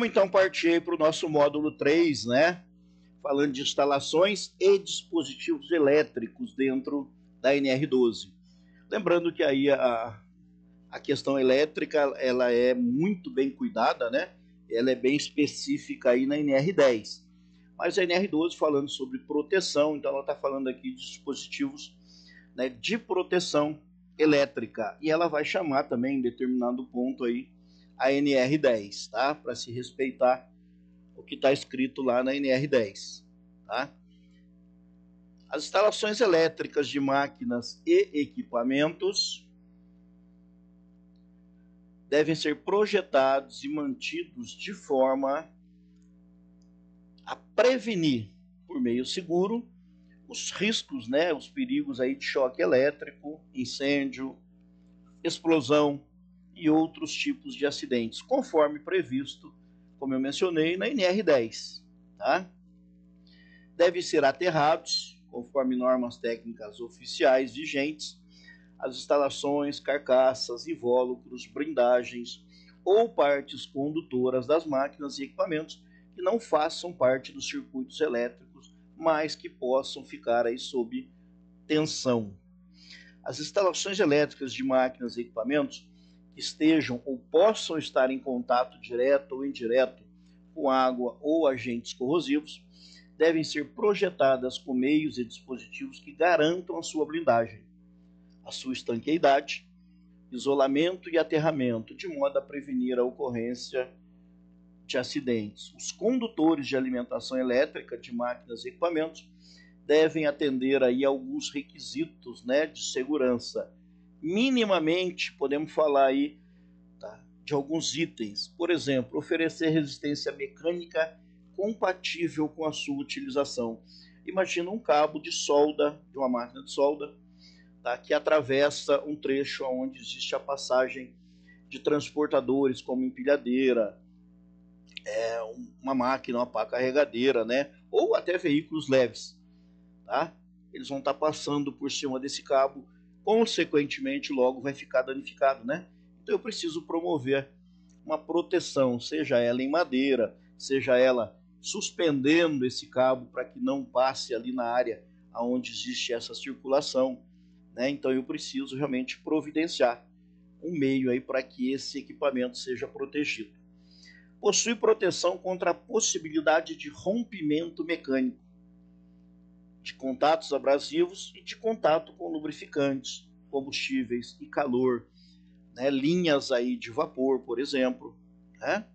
Vamos então partir para o nosso módulo 3, né? Falando de instalações e dispositivos elétricos dentro da NR12. Lembrando que aí a questão elétrica ela é muito bem cuidada, né? Ela é bem específica aí na NR10. Mas a NR12 falando sobre proteção, então ela está falando aqui de dispositivos, né, de proteção elétrica. E ela vai chamar também, em determinado ponto aí, a NR10, tá? Para se respeitar o que está escrito lá na NR10, tá? As instalações elétricas de máquinas e equipamentos devem ser projetados e mantidos de forma a prevenir, por meio seguro, os riscos, né, os perigos aí de choque elétrico, incêndio, explosão e outros tipos de acidentes, conforme previsto, como eu mencionei, na NR10. Tá? Devem ser aterrados, conforme normas técnicas oficiais vigentes, as instalações, carcaças, invólucros, blindagens ou partes condutoras das máquinas e equipamentos que não façam parte dos circuitos elétricos, mas que possam ficar aí sob tensão. As instalações elétricas de máquinas e equipamentos que estejam ou possam estar em contato direto ou indireto com água ou agentes corrosivos devem ser projetadas com meios e dispositivos que garantam a sua blindagem, a sua estanqueidade, isolamento e aterramento, de modo a prevenir a ocorrência de acidentes. Os condutores de alimentação elétrica de máquinas e equipamentos devem atender aí alguns requisitos, né, de segurança. Minimamente, podemos falar aí, tá, de alguns itens. Por exemplo, oferecer resistência mecânica compatível com a sua utilização. Imagina um cabo de solda, de uma máquina de solda, tá, que atravessa um trecho onde existe a passagem de transportadores, como empilhadeira, uma máquina, uma pá carregadeira, né, ou até veículos leves. Tá? Eles vão estar passando por cima desse cabo, consequentemente logo vai ficar danificado, né? Então eu preciso promover uma proteção, seja ela em madeira, seja ela suspendendo esse cabo para que não passe ali na área onde existe essa circulação, né? Então eu preciso realmente providenciar um meio aí para que esse equipamento seja protegido. Possui proteção contra a possibilidade de rompimento mecânico, de contatos abrasivos e de contato com lubrificantes, combustíveis e calor, né? Linhas aí de vapor, por exemplo, né?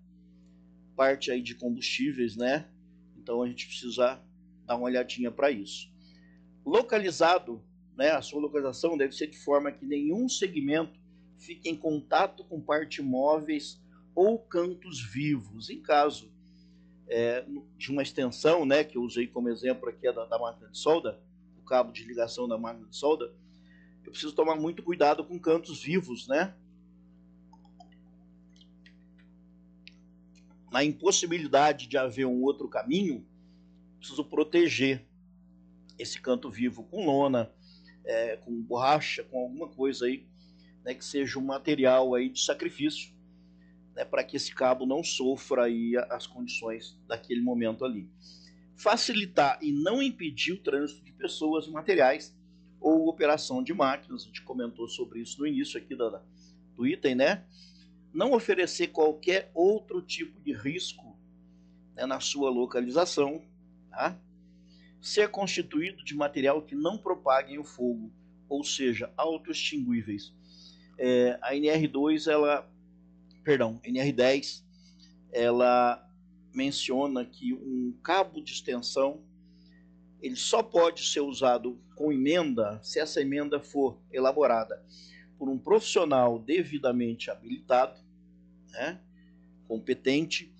Parte aí de combustíveis, né? Então a gente precisa dar uma olhadinha para isso. Localizado, né? A sua localização deve ser de forma que nenhum segmento fique em contato com partes móveis ou cantos vivos. Em caso de uma extensão, né, que eu usei como exemplo aqui da máquina de solda, o cabo de ligação da máquina de solda, eu preciso tomar muito cuidado com cantos vivos, né? Na impossibilidade de haver um outro caminho, preciso proteger esse canto vivo com lona, com borracha, com alguma coisa aí, né, que seja um material aí de sacrifício, né, para que esse cabo não sofra aí as condições daquele momento ali. Facilitar e não impedir o trânsito de pessoas e materiais ou operação de máquinas, a gente comentou sobre isso no início aqui do item, né? Não oferecer qualquer outro tipo de risco, né, na sua localização, tá? Ser constituído de material que não propaguem o fogo, ou seja, autoextinguíveis. A NR2, NR10, ela menciona que um cabo de extensão ele só pode ser usado com emenda se essa emenda for elaborada por um profissional devidamente habilitado, né, competente,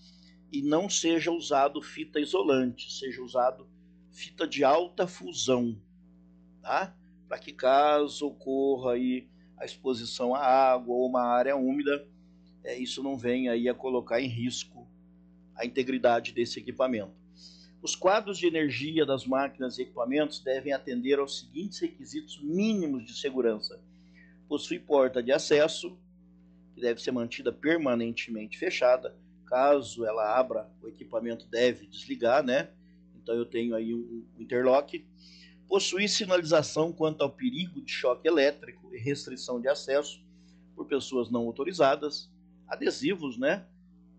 e não seja usado fita isolante, seja usado fita de alta fusão, tá? Para que caso ocorra aí a exposição à água ou uma área úmida, isso não venha aí a colocar em risco a integridade desse equipamento. Os quadros de energia das máquinas e equipamentos devem atender aos seguintes requisitos mínimos de segurança. Possui porta de acesso, que deve ser mantida permanentemente fechada, caso ela abra, o equipamento deve desligar, né? Então eu tenho aí um interlock. Possuir sinalização quanto ao perigo de choque elétrico e restrição de acesso por pessoas não autorizadas. Adesivos, né?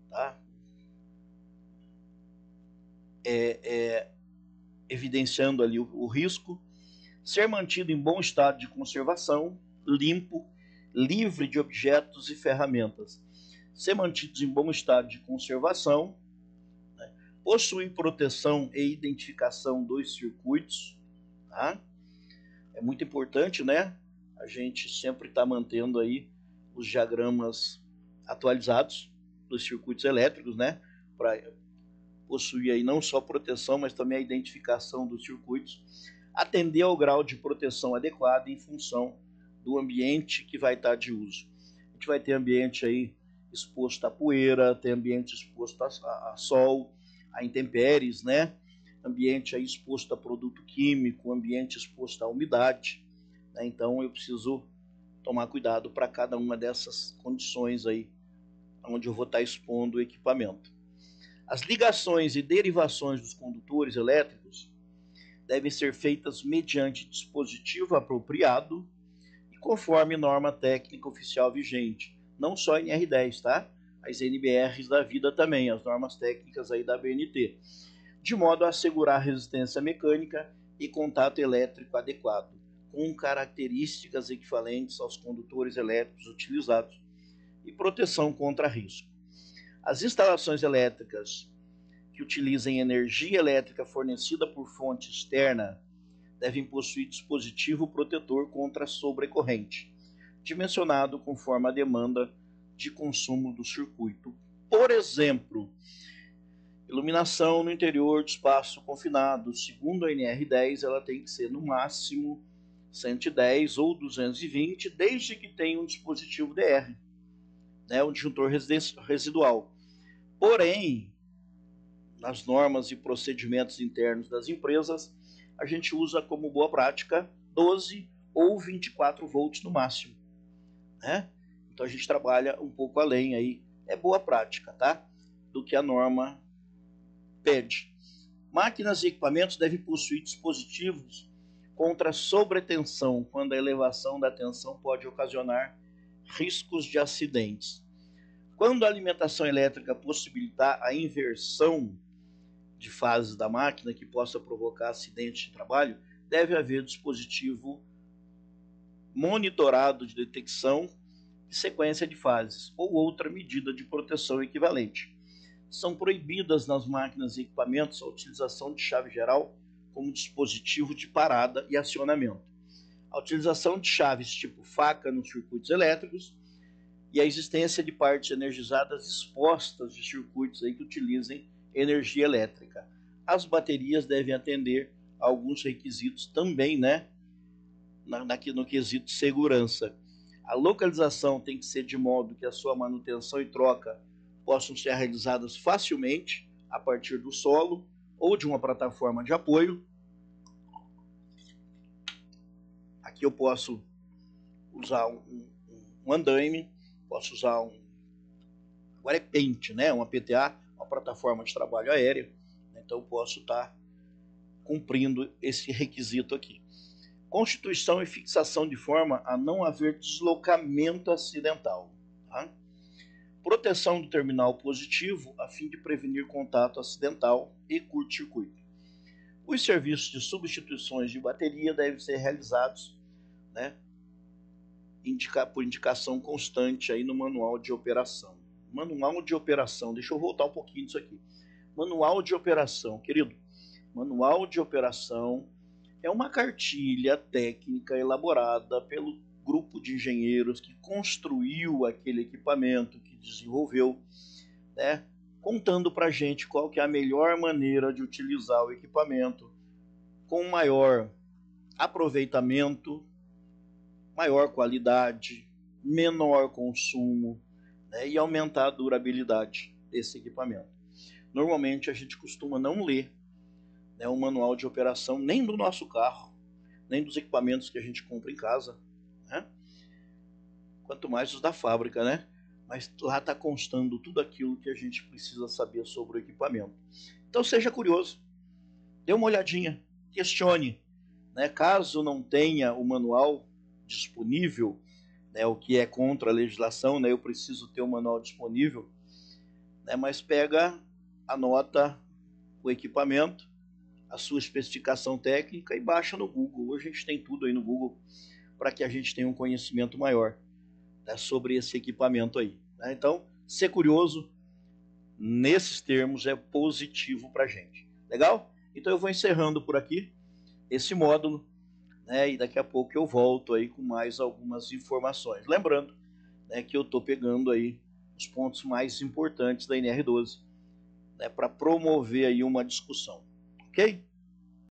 Tá? Evidenciando ali o risco. Ser mantido em bom estado de conservação, limpo, livre de objetos e ferramentas. Ser mantidos em bom estado de conservação, né? Possuir proteção e identificação dos circuitos, tá? É muito importante, né? A gente sempre está mantendo aí os diagramas atualizados dos circuitos elétricos, né? Para possuir aí não só proteção, mas também a identificação dos circuitos, atender ao grau de proteção adequado em função do ambiente que vai estar de uso. A gente vai ter ambiente aí exposto a poeira, tem ambiente exposto a sol, a intempéries, né? Ambiente aí exposto a produto químico, ambiente exposto à umidade, né? Então eu preciso tomar cuidado para cada uma dessas condições aí, onde eu vou estar expondo o equipamento. As ligações e derivações dos condutores elétricos devem ser feitas mediante dispositivo apropriado e conforme norma técnica oficial vigente. Não só NR10, tá? As NBRs da vida também, as normas técnicas aí da BNT. De modo a assegurar resistência mecânica e contato elétrico adequado, com características equivalentes aos condutores elétricos utilizados e proteção contra risco. As instalações elétricas que utilizem energia elétrica fornecida por fonte externa devem possuir dispositivo protetor contra sobrecorrente, dimensionado conforme a demanda de consumo do circuito. Por exemplo, iluminação no interior de espaço confinado, segundo a NR10, ela tem que ser no máximo 110 ou 220, desde que tenha um dispositivo DR, né, um disjuntor residual. Porém, nas normas e procedimentos internos das empresas, a gente usa como boa prática 12 ou 24 volts no máximo, né? Então a gente trabalha um pouco além aí, é boa prática, tá? Do que a norma pede. Máquinas e equipamentos devem possuir dispositivos contra sobretensão, quando a elevação da tensão pode ocasionar riscos de acidentes. Quando a alimentação elétrica possibilitar a inversão de fases da máquina que possa provocar acidente de trabalho, deve haver dispositivo monitorado de detecção e sequência de fases, ou outra medida de proteção equivalente. São proibidas nas máquinas e equipamentos a utilização de chave geral como dispositivo de parada e acionamento. A utilização de chaves tipo faca nos circuitos elétricos e a existência de partes energizadas expostas de circuitos aí que utilizem energia elétrica. As baterias devem atender a alguns requisitos também, né? No quesito segurança. A localização tem que ser de modo que a sua manutenção e troca possam ser realizadas facilmente a partir do solo ou de uma plataforma de apoio. Aqui eu posso usar um andaime, posso usar agora é pente, né? Uma PTA, uma plataforma de trabalho aéreo. Então eu posso estar cumprindo esse requisito aqui. Constituição e fixação de forma a não haver deslocamento acidental. Tá? Proteção do terminal positivo a fim de prevenir contato acidental e curto-circuito. Os serviços de substituições de bateria devem ser realizados, né, por indicação constante aí no manual de operação. Manual de operação, deixa eu voltar um pouquinho disso aqui. Manual de operação, querido. Manual de operação é uma cartilha técnica elaborada pelo grupo de engenheiros que construiu aquele equipamento, que desenvolveu, né, contando para a gente qual que é a melhor maneira de utilizar o equipamento com maior aproveitamento, maior qualidade, menor consumo, né, e aumentar a durabilidade desse equipamento. Normalmente a gente costuma não ler, né, um manual de operação nem do nosso carro, nem dos equipamentos que a gente compra em casa, né? Quanto mais os da fábrica, né? mas lá está constando tudo aquilo que a gente precisa saber sobre o equipamento. Então seja curioso, dê uma olhadinha, questione, né? Caso não tenha o manual disponível, né, o que é contra a legislação, né, eu preciso ter o manual disponível, né, mas pega, anota o equipamento, a sua especificação técnica e baixa no Google. Hoje a gente tem tudo aí no Google para que a gente tenha um conhecimento maior, né, sobre esse equipamento aí. Né? Então, ser curioso nesses termos é positivo para a gente. Legal? Então eu vou encerrando por aqui esse módulo, né, e daqui a pouco eu volto aí com mais algumas informações. Lembrando, né, que eu estou pegando aí os pontos mais importantes da NR12, né, para promover aí uma discussão. Ok?